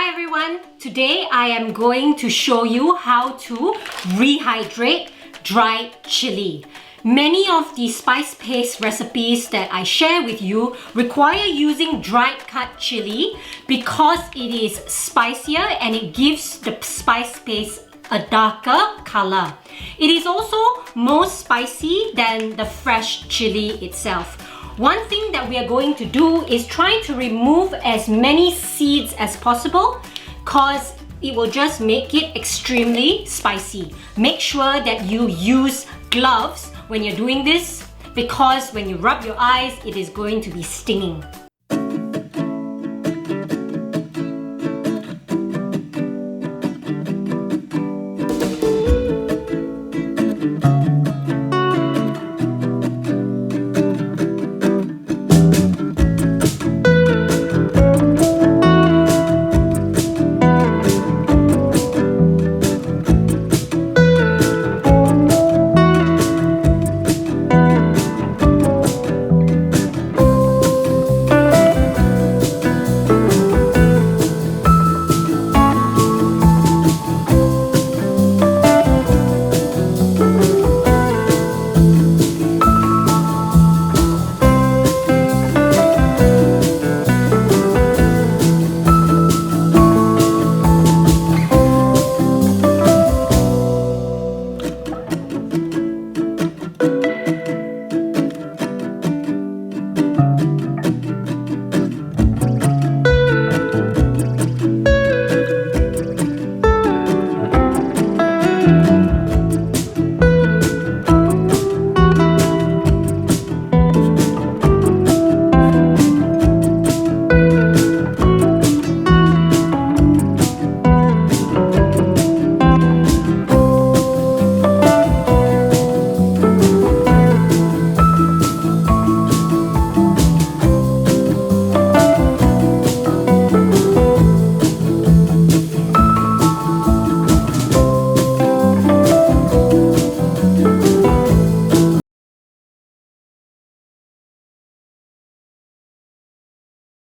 everyone, today I am going to show you how to rehydrate dried chili. Many of the spice paste recipes that I share with you require using dried cut chili because it is spicier and it gives the spice paste a darker color. It is also more spicy than the fresh chili itself. One thing that we are going to do is try to remove as many seeds as possible because it will just make it extremely spicy. Make sure that you use gloves when you're doing this because when you rub your eyes, it is going to be stinging.